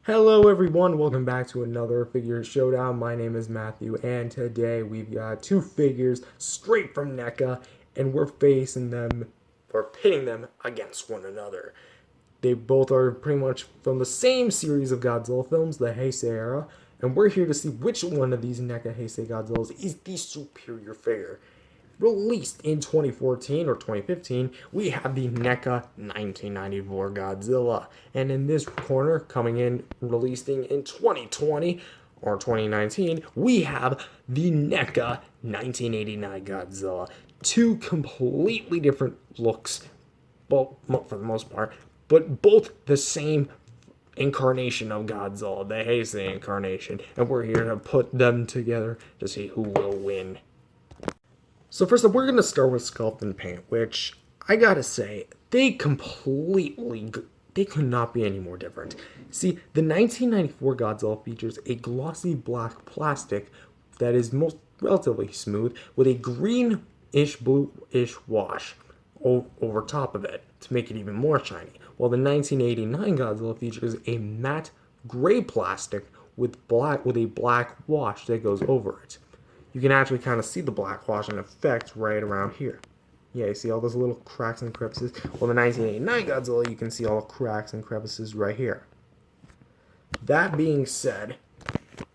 Hello everyone, welcome back to another figure showdown. My name is Matthew and today we've got two figures straight from NECA and we're pitting them against one another. They both are pretty much from the same series of Godzilla films, the Heisei era, and we're here to see which one of these NECA Heisei Godzillas is the superior figure. Released in 2014 or 2015, we have the NECA 1994 Godzilla. And in this corner, coming in, releasing in 2020 or 2019, we have the NECA 1989 Godzilla. Two completely different looks, well, for the most part, but both the same incarnation of Godzilla, the Heisei incarnation. And we're here to put them together to see who will win. So first up, we're going to start with Sculpting Paint, which I gotta say, they could not be any more different. See, the 1994 Godzilla features a glossy black plastic that is relatively smooth with a greenish bluish wash over top of it to make it even more shiny. While the 1989 Godzilla features a matte gray plastic with a black wash that goes over it. You can actually kind of see the black wash in effect right around here. Yeah, you see all those little cracks and crevices? Well, the 1989 Godzilla, you can see all the cracks and crevices right here. That being said,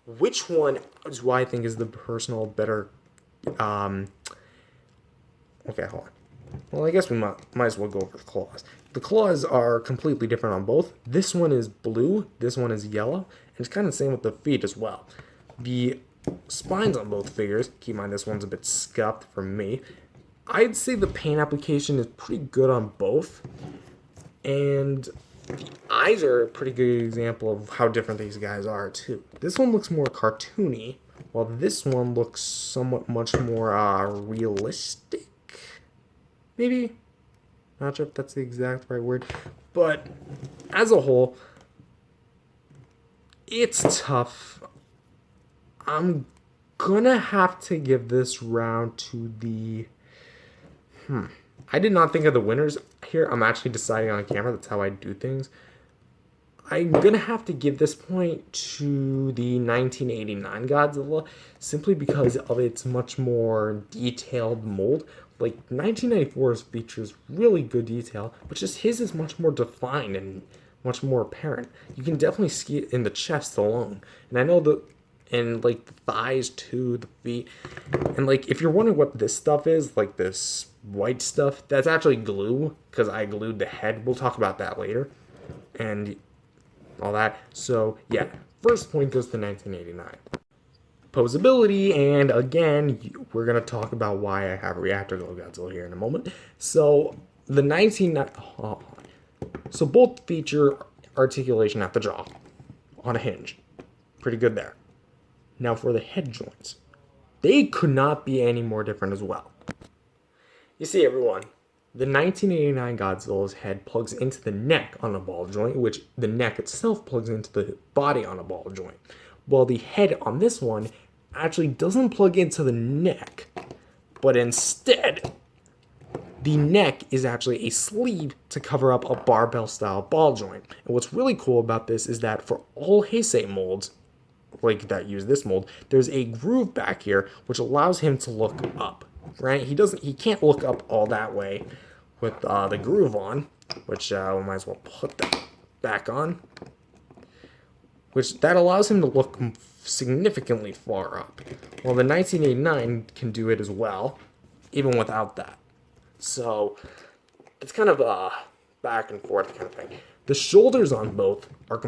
which one do I think is the personal better... Okay, hold on. Well, I guess we might as well go over the claws. The claws are completely different on both. This one is blue, this one is yellow, and it's kind of the same with the feet as well. The spines on both figures, keep in mind this one's a bit scuffed for me. I'd say the paint application is pretty good on both, and the eyes are a pretty good example of how different these guys are too. This one looks more cartoony, while this one looks somewhat much more realistic. Maybe? Not sure if that's the exact right word, but as a whole, it's tough. I'm gonna have to give this round to the... I did not think of the winners here. I'm actually deciding on camera. That's how I do things. I'm gonna have to give this point to the 1989 Godzilla simply because of its much more detailed mold. Like, 1994's features really good detail, but just his is much more defined and much more apparent. You can definitely see it in the chest alone. And I know that... and like the thighs too, the feet. And like if you're wondering what this stuff is, like this white stuff, that's actually glue because I glued the head. We'll talk about that later and all that. So yeah, first point goes to 1989. Posability, and again, we're going to talk about why I have a reactor glow Godzilla here in a moment. So the so both feature articulation at the jaw on a hinge. Pretty good there. Now for the head joints, they could not be any more different as well. You see everyone, the 1989 Godzilla's head plugs into the neck on a ball joint, which the neck itself plugs into the body on a ball joint. While the head on this one actually doesn't plug into the neck, but instead, the neck is actually a sleeve to cover up a barbell style ball joint. And what's really cool about this is that for all Heisei molds, like that use this mold, there's a groove back here which allows him to look up, right? He can't look up all that way with the groove on, which we might as well put that back on, which that allows him to look significantly far up. Well, the 1989 can do it as well, even without that. So it's kind of a back and forth kind of thing. The shoulders on both are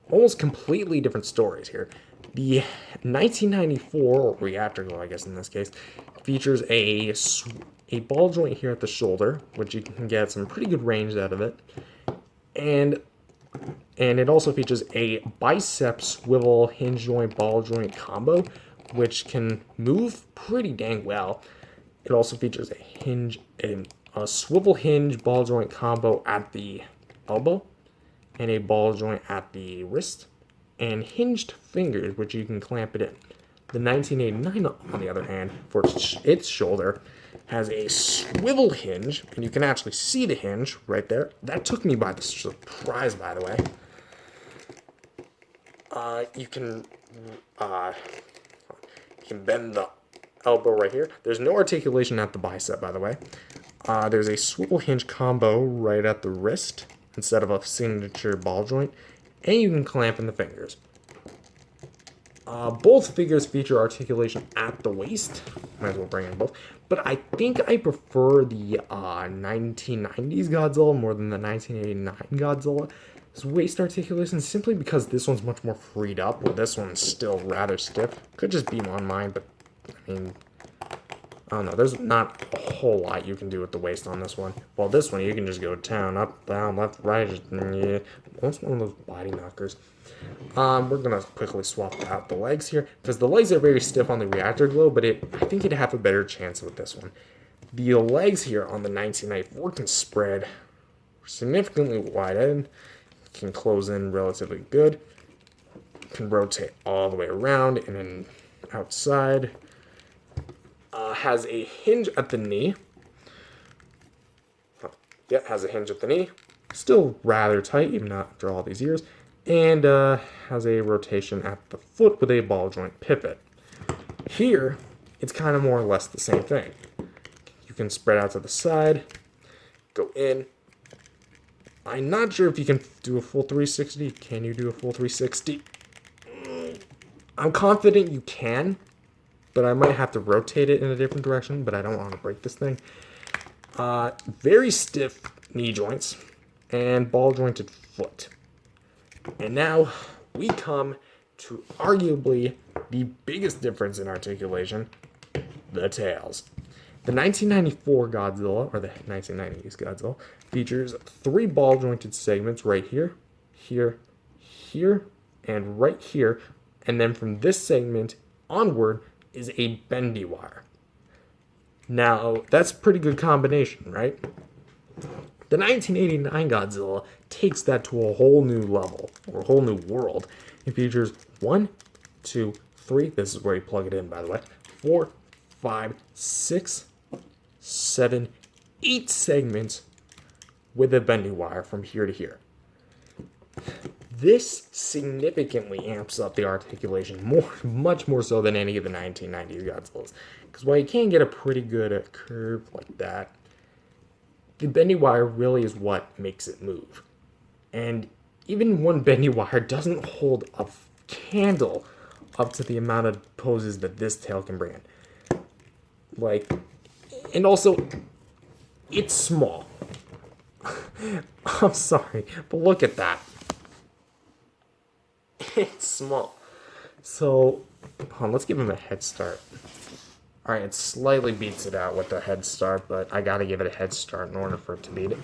almost completely different stories here. The 1994, or reactor glow, I guess in this case, features a ball joint here at the shoulder, which you can get some pretty good range out of it. And it also features a bicep swivel hinge joint ball joint combo, which can move pretty dang well. It also features a swivel hinge ball joint combo at the elbow, and a ball joint at the wrist, and hinged fingers, which you can clamp it in. The 1989, on the other hand, for its shoulder, has a swivel hinge, and you can actually see the hinge right there. That took me by the surprise, by the way. you can uh, you can bend the elbow right here. There's no articulation at the bicep, by the way. There's a swivel hinge combo right at the wrist instead of a signature ball joint, and you can clamp in the fingers. Both figures feature articulation at the waist. Might as well bring in both. But I think I prefer the 1990s Godzilla more than the 1989 Godzilla's waist articulation, simply because this one's much more freed up, while this one's still rather stiff. Could just be on mine, but I mean, I don't know. There's not a whole lot you can do with the waist on this one. While this one, you can just go down, up, down, left, right. Just, yeah. It's one of those body knockers. We're gonna quickly swap out the legs here because the legs are very stiff on the reactor glow, but I think it'd have a better chance with this one. The legs here on the 1994 can spread significantly wide, can close in relatively good, can rotate all the way around and then outside. Has a hinge at the knee. Yeah, has a hinge at the knee. Still rather tight, even after all these years. And has a rotation at the foot with a ball joint pivot. Here, it's kind of more or less the same thing. You can spread out to the side, go in. I'm not sure if you can do a full 360. Can you do a full 360? I'm confident you can, but I might have to rotate it in a different direction, but I don't want to break this thing. Very stiff knee joints and ball jointed foot. And now we come to arguably the biggest difference in articulation, the tails. The 1994 Godzilla, or the 1990s Godzilla, features 3 ball jointed segments right here, here, here, and right here. And then from this segment onward is a bendy wire. Now, that's a pretty good combination, right? The 1989 Godzilla takes that to a whole new level, or a whole new world. It features 1, 2, 3, this is where you plug it in, by the way, 4, 5, 6, 7, 8 segments with a bending wire from here to here. This significantly amps up the articulation much more so than any of the 1990s Godzillas. Because while you can get a pretty good curve like that, the bendy wire really is what makes it move. And even one bendy wire doesn't hold a candle up to the amount of poses that this tail can bring in. And also, it's small. I'm sorry, but look at that. It's small. So, let's give him a head start. Alright, it slightly beats it out with the head start, but I gotta give it a head start in order for it to beat it.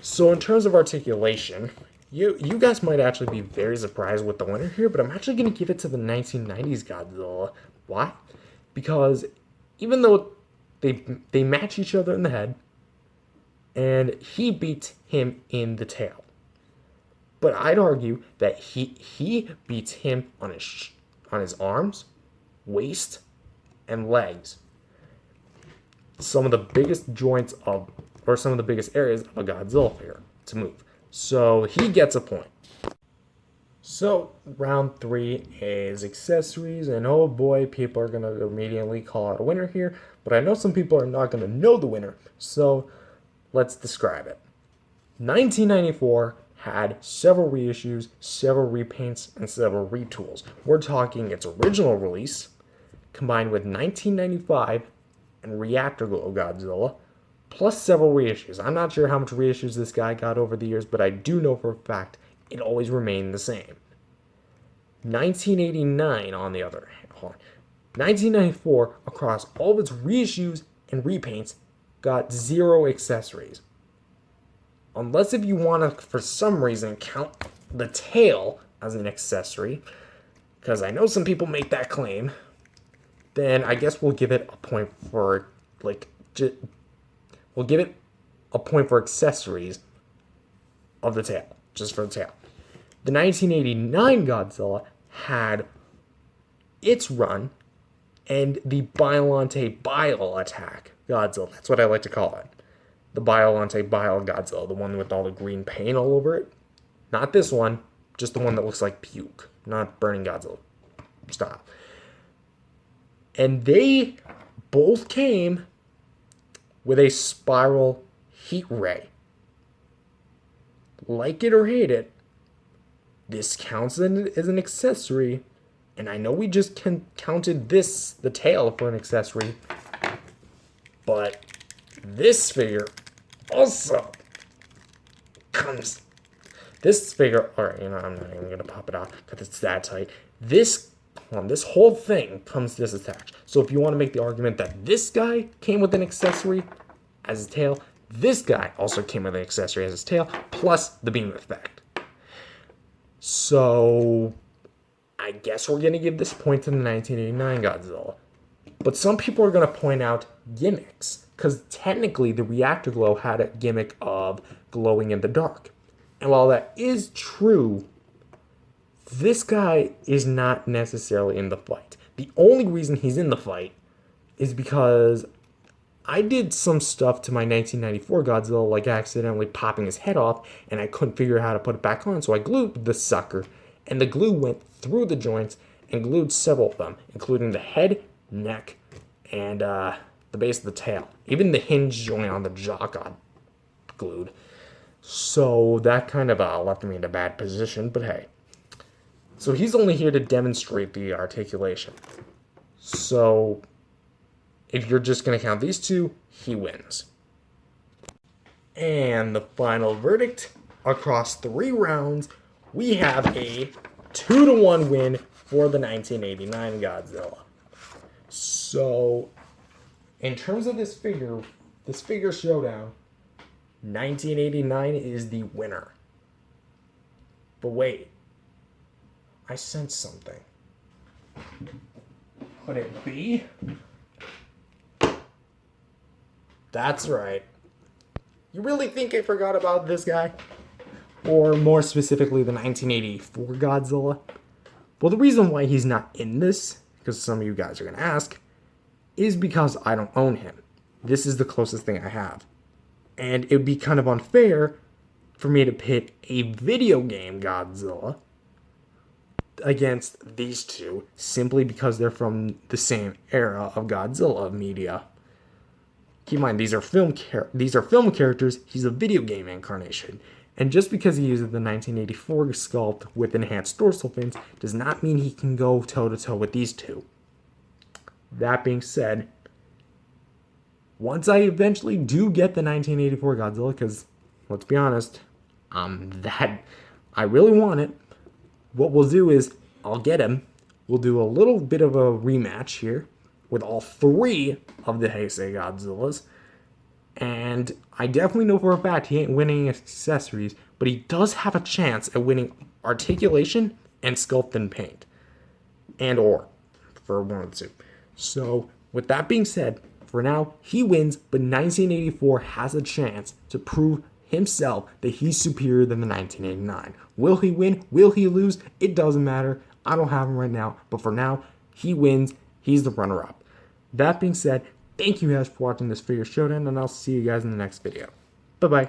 So in terms of articulation, you guys might actually be very surprised with the winner here, but I'm actually gonna give it to the 1990s Godzilla. Why? Because even though they match each other in the head, and he beats him in the tail. But I'd argue that he beats him on his arms, waist, and legs. Some of the biggest joints or some of the biggest areas of a Godzilla figure to move. So he gets a point. So round 3 is accessories, and oh boy, people are gonna immediately call out a winner here, but I know some people are not gonna know the winner, so let's describe it. 1994 had several reissues, several repaints, and several retools. We're talking its original release, combined with 1995 and Reactor Glow Godzilla, plus several reissues. I'm not sure how much reissues this guy got over the years, but I do know for a fact it always remained the same. 1989, on the other hand, 1994, across all of its reissues and repaints, got 0 accessories. Unless if you want to, for some reason, count the tail as an accessory, because I know some people make that claim, then I guess we'll give it a point for, we'll give it a point for accessories of the tail, just for the tail. The 1989 Godzilla had its run and the Biollante Bile attack Godzilla. That's what I like to call it. The Biollante Bile Godzilla, the one with all the green paint all over it. Not this one, just the one that looks like puke. not Burning Godzilla style. And they both came with a spiral heat ray. Like it or hate it, this counts as an accessory. And I know we just counted the tail, for an accessory. But this figure also comes. This figure, alright, I'm not even going to pop it off because it's that tight. This whole thing comes disattached. So if you want to make the argument that this guy came with an accessory as his tail, this guy also came with an accessory as his tail, plus the beam effect. So I guess we're going to give this point to the 1989 Godzilla. But some people are going to point out gimmicks, because technically the reactor glow had a gimmick of glowing in the dark. And while that is true, this guy is not necessarily in the fight. The only reason he's in the fight is because I did some stuff to my 1994 Godzilla, like accidentally popping his head off, and I couldn't figure out how to put it back on, so I glued the sucker, and the glue went through the joints and glued several of them, including the head, neck, and the base of the tail. Even the hinge joint on the jaw got glued. So that kind of left me in a bad position, but hey. So he's only here to demonstrate the articulation. So if you're just going to count these two, he wins. And the final verdict, across 3 rounds, we have a 2-1 win for the 1989 Godzilla. So in terms of this figure showdown, 1989 is the winner. But wait, I sense something. Could it be? That's right. You really think I forgot about this guy? Or more specifically, the 1984 Godzilla? Well, the reason why he's not in this, because some of you guys are going to ask, is because I don't own him. This is the closest thing I have. And it would be kind of unfair for me to pit a video game Godzilla against these two simply because they're from the same era of Godzilla media. Keep in mind, these are film characters. He's a video game incarnation. And just because he uses the 1984 sculpt with enhanced dorsal fins does not mean he can go toe-to-toe with these two. That being said, once I eventually do get the 1984 Godzilla, because let's be honest, that I really want it, what we'll do is I'll get him. We'll do a little bit of a rematch here with all 3 of the Heisei Godzillas. And I definitely know for a fact he ain't winning accessories, but he does have a chance at winning Articulation and Sculpting Paint. And or, for one of the two. So, with that being said, for now, he wins, but 1984 has a chance to prove himself that he's superior than the 1989. Will he win? Will he lose? It doesn't matter. I don't have him right now, but for now, he wins. He's the runner-up. That being said, thank you guys for watching this figure showdown, and I'll see you guys in the next video. Bye-bye.